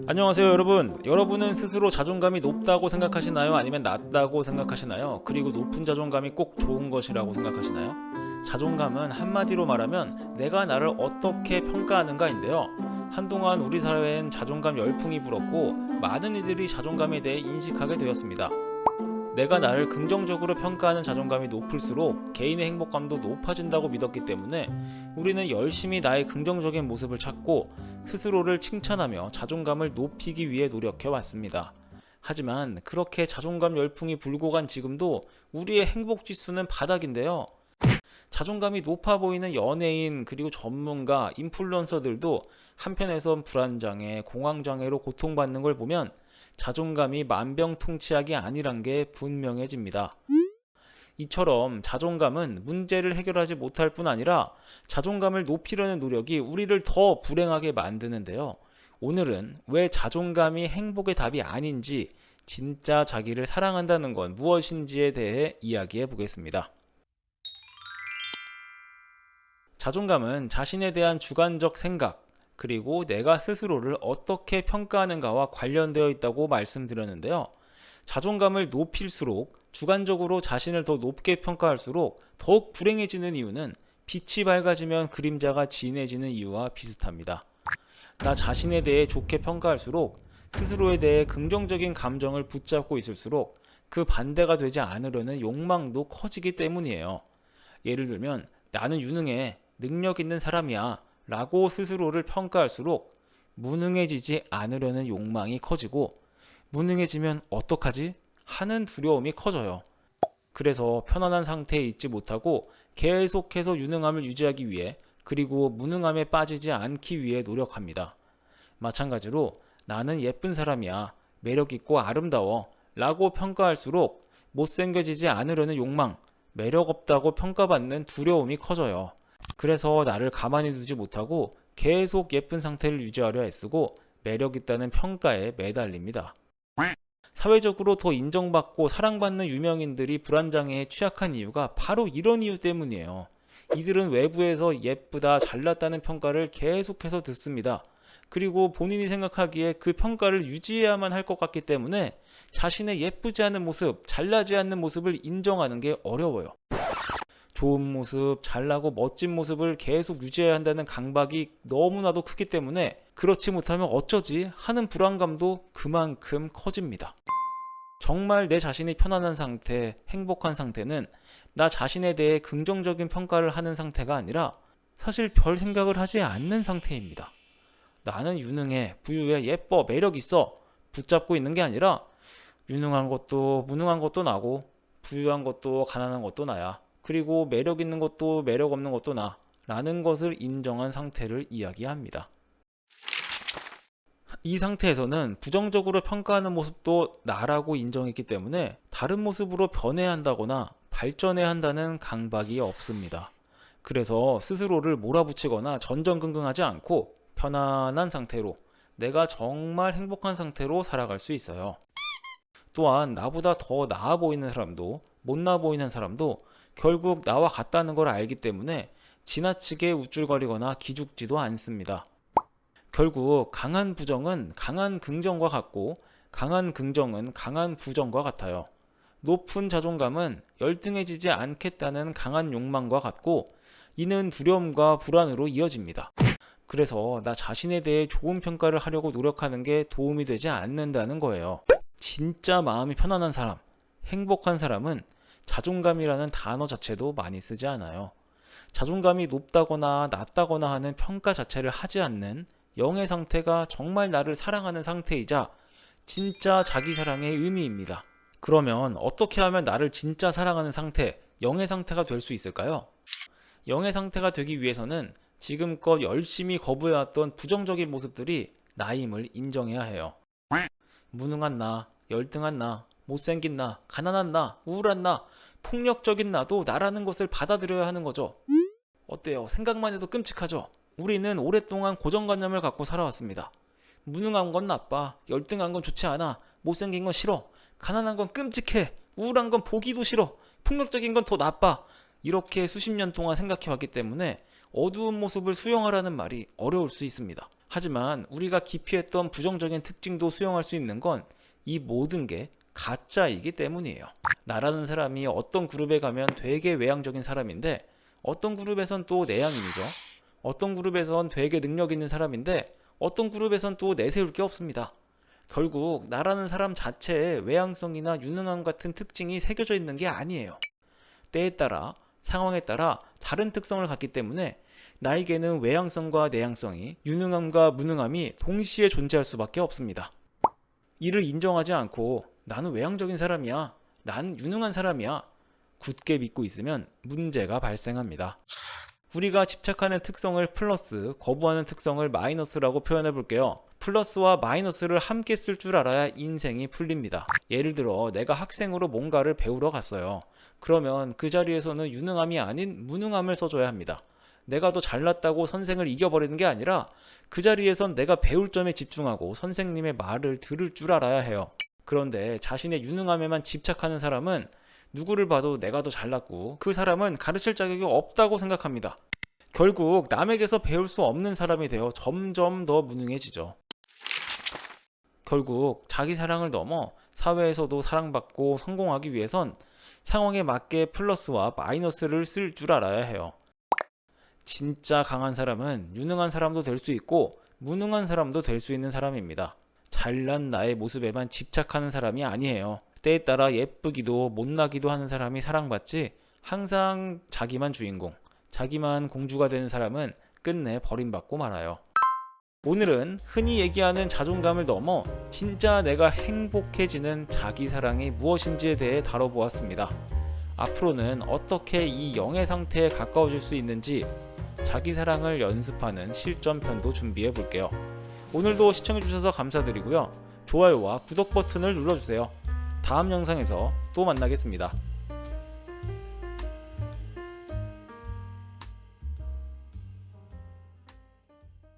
안녕하세요 여러분. 여러분은 스스로 자존감이 높다고 생각하시나요? 아니면 낮다고 생각하시나요? 그리고 높은 자존감이 꼭 좋은 것이라고 생각하시나요? 자존감은 한마디로 말하면 내가 나를 어떻게 평가하는가인데요. 한동안 우리 사회엔 자존감 열풍이 불었고 많은 이들이 자존감에 대해 인식하게 되었습니다. 내가 나를 긍정적으로 평가하는 자존감이 높을수록 개인의 행복감도 높아진다고 믿었기 때문에 우리는 열심히 나의 긍정적인 모습을 찾고 스스로를 칭찬하며 자존감을 높이기 위해 노력해 왔습니다. 하지만 그렇게 자존감 열풍이 불고 간 지금도 우리의 행복 지수는 바닥인데요. 자존감이 높아 보이는 연예인 그리고 전문가, 인플루언서들도 한편에선 불안장애, 공황장애로 고통받는 걸 보면 자존감이 만병통치약이 아니란 게 분명해집니다. 이처럼 자존감은 문제를 해결하지 못할 뿐 아니라 자존감을 높이려는 노력이 우리를 더 불행하게 만드는데요. 오늘은 왜 자존감이 행복의 답이 아닌지, 진짜 자기를 사랑한다는 건 무엇인지에 대해 이야기해 보겠습니다. 자존감은 자신에 대한 주관적 생각, 그리고 내가 스스로를 어떻게 평가하는가와 관련되어 있다고 말씀드렸는데요. 자존감을 높일수록 주관적으로 자신을 더 높게 평가할수록 더욱 불행해지는 이유는 빛이 밝아지면 그림자가 진해지는 이유와 비슷합니다. 나 자신에 대해 좋게 평가할수록 스스로에 대해 긍정적인 감정을 붙잡고 있을수록 그 반대가 되지 않으려는 욕망도 커지기 때문이에요. 예를 들면 나는 유능해, 능력 있는 사람이야 라고 스스로를 평가할수록 무능해지지 않으려는 욕망이 커지고 무능해지면 어떡하지? 하는 두려움이 커져요. 그래서 편안한 상태에 있지 못하고 계속해서 유능함을 유지하기 위해 그리고 무능함에 빠지지 않기 위해 노력합니다. 마찬가지로 나는 예쁜 사람이야, 매력있고 아름다워 라고 평가할수록 못생겨지지 않으려는 욕망, 매력없다고 평가받는 두려움이 커져요. 그래서 나를 가만히 두지 못하고 계속 예쁜 상태를 유지하려 애쓰고 매력있다는 평가에 매달립니다. 사회적으로 더 인정받고 사랑받는 유명인들이 불안장애에 취약한 이유가 바로 이런 이유 때문이에요. 이들은 외부에서 예쁘다, 잘났다는 평가를 계속해서 듣습니다. 그리고 본인이 생각하기에 그 평가를 유지해야만 할 것 같기 때문에 자신의 예쁘지 않은 모습, 잘나지 않는 모습을 인정하는 게 어려워요. 좋은 모습, 잘나고 멋진 모습을 계속 유지해야 한다는 강박이 너무나도 크기 때문에 그렇지 못하면 어쩌지 하는 불안감도 그만큼 커집니다. 정말 내 자신이 편안한 상태, 행복한 상태는 나 자신에 대해 긍정적인 평가를 하는 상태가 아니라 사실 별 생각을 하지 않는 상태입니다. 나는 유능해, 부유해, 예뻐, 매력 있어 붙잡고 있는 게 아니라 유능한 것도 무능한 것도 나고 부유한 것도 가난한 것도 나야. 그리고 매력 있는 것도 매력 없는 것도 나 라는 것을 인정한 상태를 이야기합니다. 이 상태에서는 부정적으로 평가하는 모습도 나라고 인정했기 때문에 다른 모습으로 변해야 한다거나 발전해야 한다는 강박이 없습니다. 그래서 스스로를 몰아붙이거나 전전긍긍하지 않고 편안한 상태로 내가 정말 행복한 상태로 살아갈 수 있어요. 또한 나보다 더 나아 보이는 사람도 못나 보이는 사람도 결국 나와 같다는 걸 알기 때문에 지나치게 우쭐거리거나 기죽지도 않습니다. 결국 강한 부정은 강한 긍정과 같고 강한 긍정은 강한 부정과 같아요. 높은 자존감은 열등해지지 않겠다는 강한 욕망과 같고 이는 두려움과 불안으로 이어집니다. 그래서 나 자신에 대해 좋은 평가를 하려고 노력하는 게 도움이 되지 않는다는 거예요. 진짜 마음이 편안한 사람, 행복한 사람은 자존감이라는 단어 자체도 많이 쓰지 않아요. 자존감이 높다거나 낮다거나 하는 평가 자체를 하지 않는 영의 상태가 정말 나를 사랑하는 상태이자 진짜 자기 사랑의 의미입니다. 그러면 어떻게 하면 나를 진짜 사랑하는 상태, 영의 상태가 될 수 있을까요? 영의 상태가 되기 위해서는 지금껏 열심히 거부해왔던 부정적인 모습들이 나임을 인정해야 해요. 무능한 나, 열등한 나, 못생긴 나, 가난한 나, 우울한 나, 폭력적인 나도 나라는 것을 받아들여야 하는 거죠. 어때요? 생각만 해도 끔찍하죠? 우리는 오랫동안 고정관념을 갖고 살아왔습니다. 무능한 건 나빠, 열등한 건 좋지 않아, 못생긴 건 싫어, 가난한 건 끔찍해, 우울한 건 보기도 싫어, 폭력적인 건 더 나빠. 이렇게 수십 년 동안 생각해왔기 때문에 어두운 모습을 수용하라는 말이 어려울 수 있습니다. 하지만 우리가 기피했던 부정적인 특징도 수용할 수 있는 건 이 모든 게 가짜이기 때문이에요. 나라는 사람이 어떤 그룹에 가면 되게 외향적인 사람인데 어떤 그룹에선 또 내향인이죠. 어떤 그룹에선 되게 능력 있는 사람인데 어떤 그룹에선 또 내세울 게 없습니다. 결국 나라는 사람 자체에 외향성이나 유능함 같은 특징이 새겨져 있는 게 아니에요. 때에 따라 상황에 따라 다른 특성을 갖기 때문에 나에게는 외향성과 내향성이, 유능함과 무능함이 동시에 존재할 수밖에 없습니다. 이를 인정하지 않고 나는 외향적인 사람이야, 난 유능한 사람이야 굳게 믿고 있으면 문제가 발생합니다. 우리가 집착하는 특성을 플러스, 거부하는 특성을 마이너스라고 표현해 볼게요. 플러스와 마이너스를 함께 쓸 줄 알아야 인생이 풀립니다. 예를 들어 내가 학생으로 뭔가를 배우러 갔어요. 그러면 그 자리에서는 유능함이 아닌 무능함을 써줘야 합니다. 내가 더 잘났다고 선생을 이겨버리는 게 아니라 그 자리에선 내가 배울 점에 집중하고 선생님의 말을 들을 줄 알아야 해요. 그런데 자신의 유능함에만 집착하는 사람은 누구를 봐도 내가 더 잘났고 그 사람은 가르칠 자격이 없다고 생각합니다. 결국 남에게서 배울 수 없는 사람이 되어 점점 더 무능해지죠. 결국 자기 사랑을 넘어 사회에서도 사랑받고 성공하기 위해선 상황에 맞게 플러스와 마이너스를 쓸 줄 알아야 해요. 진짜 강한 사람은 유능한 사람도 될 수 있고 무능한 사람도 될 수 있는 사람입니다. 잘난 나의 모습에만 집착하는 사람이 아니에요. 때에 따라 예쁘기도 못나기도 하는 사람이 사랑받지 항상 자기만 주인공, 자기만 공주가 되는 사람은 끝내 버림받고 말아요. 오늘은 흔히 얘기하는 자존감을 넘어 진짜 내가 행복해지는 자기사랑이 무엇인지에 대해 다뤄보았습니다. 앞으로는 어떻게 이 영의 상태에 가까워질 수 있는지 자기사랑을 연습하는 실전편도 준비해 볼게요. 오늘도 시청해주셔서 감사드리고요. 좋아요와 구독 버튼을 눌러주세요. 다음 영상에서 또 만나겠습니다.